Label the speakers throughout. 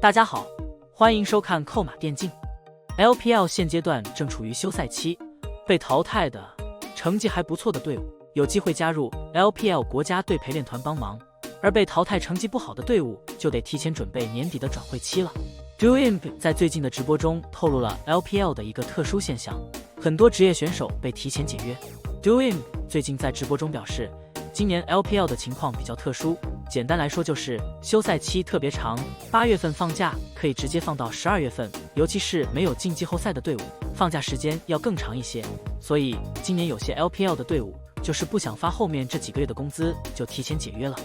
Speaker 1: 大家好，欢迎收看扣码电竞。LPL 现阶段正处于休赛期，被淘汰的成绩还不错的队伍有机会加入 LPL 国家队陪练团帮忙，而被淘汰成绩不好的队伍就得提前准备年底的转会期了。Doimp 在最近的直播中透露了 LPL 的一个特殊现象，很多职业选手被提前解约。Doimp 最近在直播中表示，今年 LPL 的情况比较特殊，简单来说就是休赛期特别长，8月份放假可以直接放到12月份，尤其是没有进季后赛的队伍，放假时间要更长一些。所以今年有些 LPL 的队伍就是不想发后面这几个月的工资，就提前解约了。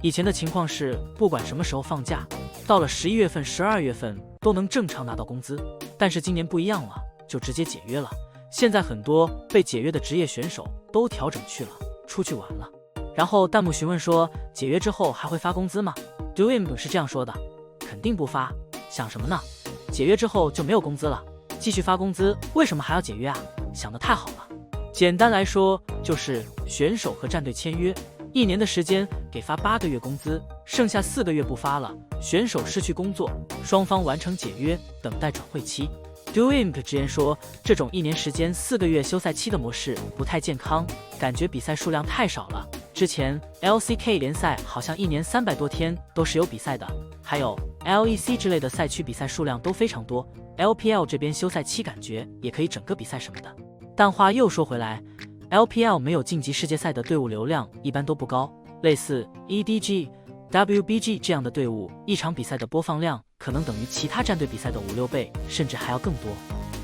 Speaker 1: 以前的情况是不管什么时候放假，到了11月份、12月份都能正常拿到工资，但是今年不一样了，就直接解约了。现在很多被解约的职业选手都调整去了，出去玩了。然后弹幕询问说，解约之后还会发工资吗？ Doimp 是这样说的，肯定不发，想什么呢？解约之后就没有工资了，继续发工资，为什么还要解约啊？想得太好了。简单来说就是选手和战队签约，1年的时间给发8个月工资，剩下4个月不发了，选手失去工作，双方完成解约，等待转会期。Doimp 直言说，这种1年时间4个月休赛期的模式不太健康，感觉比赛数量太少了。之前 LCK 联赛好像1年300多天都是有比赛的，还有 LEC 之类的赛区比赛数量都非常多。LPL 这边休赛期感觉也可以整个比赛什么的。但话又说回来， LPL 没有晋级世界赛的队伍流量一般都不高，类似 EDG、WBG 这样的队伍，一场比赛的播放量可能等于其他战队比赛的5、6倍，甚至还要更多。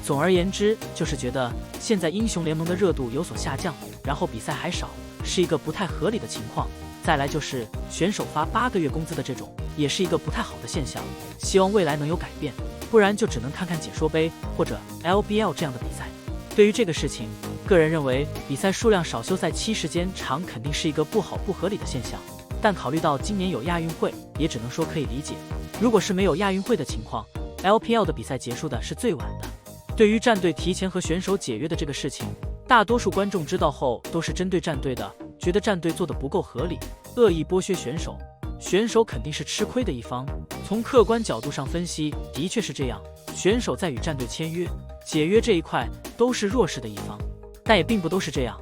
Speaker 1: 总而言之，就是觉得现在英雄联盟的热度有所下降，然后比赛还少，是一个不太合理的情况。再来就是选手发8个月工资的这种，也是一个不太好的现象，希望未来能有改变，不然就只能看看解说杯或者 LBL 这样的比赛。对于这个事情，个人认为比赛数量少、休赛期时间长肯定是一个不好不合理的现象，但考虑到今年有亚运会，也只能说可以理解。如果是没有亚运会的情况， LPL 的比赛结束的是最晚的。对于战队提前和选手解约的这个事情，大多数观众知道后都是针对战队的，觉得战队做的不够合理，恶意剥削选手，选手肯定是吃亏的一方。从客观角度上分析，的确是这样，选手在与战队签约、解约这一块都是弱势的一方，但也并不都是这样。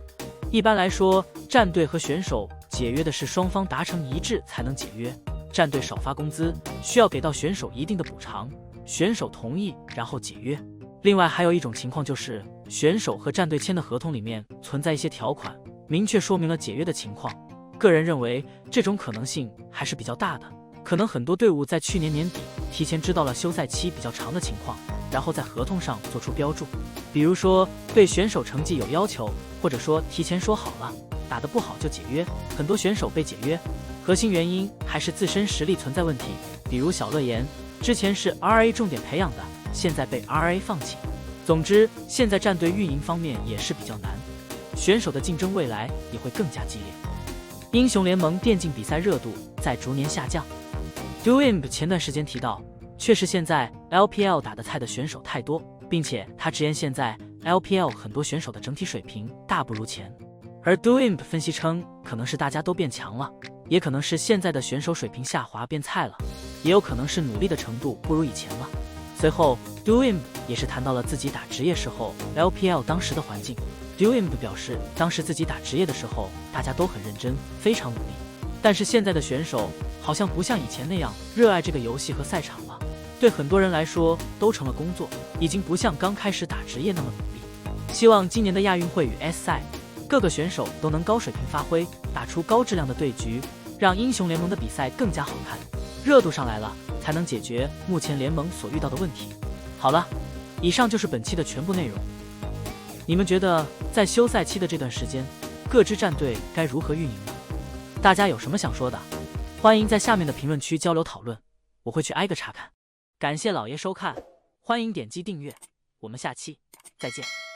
Speaker 1: 一般来说，战队和选手解约的是双方达成一致才能解约，战队少发工资，需要给到选手一定的补偿，选手同意然后解约。另外还有一种情况就是选手和战队签的合同里面存在一些条款，明确说明了解约的情况。个人认为这种可能性还是比较大的，可能很多队伍在去年年底提前知道了休赛期比较长的情况，然后在合同上做出标注，比如说对选手成绩有要求，或者说提前说好了打得不好就解约。很多选手被解约核心原因还是自身实力存在问题，比如小乐言之前是 RA 重点培养的，现在被 RA 放弃。总之现在战队运营方面也是比较难，选手的竞争未来也会更加激烈。英雄联盟电竞比赛热度在逐年下降。 Doimp 前段时间提到，确实现在 LPL 打得菜的选手太多，并且他直言现在 LPL 很多选手的整体水平大不如前。而 Doimp 分析称，可能是大家都变强了，也可能是现在的选手水平下滑变菜了，也有可能是努力的程度不如以前了。随后 Doimp 也是谈到了自己打职业时候 LPL 当时的环境。 Doimp 表示，当时自己打职业的时候大家都很认真，非常努力，但是现在的选手好像不像以前那样热爱这个游戏和赛场了，对很多人来说都成了工作，已经不像刚开始打职业那么努力。希望今年的亚运会与 S 赛，各个选手都能高水平发挥，打出高质量的对局，让英雄联盟的比赛更加好看，热度上来了，才能解决目前联盟所遇到的问题。好了，以上就是本期的全部内容。你们觉得在休赛期的这段时间，各支战队该如何运营呢？大家有什么想说的，欢迎在下面的评论区交流讨论，我会去挨个查看。感谢老爷收看，欢迎点击订阅，我们下期再见。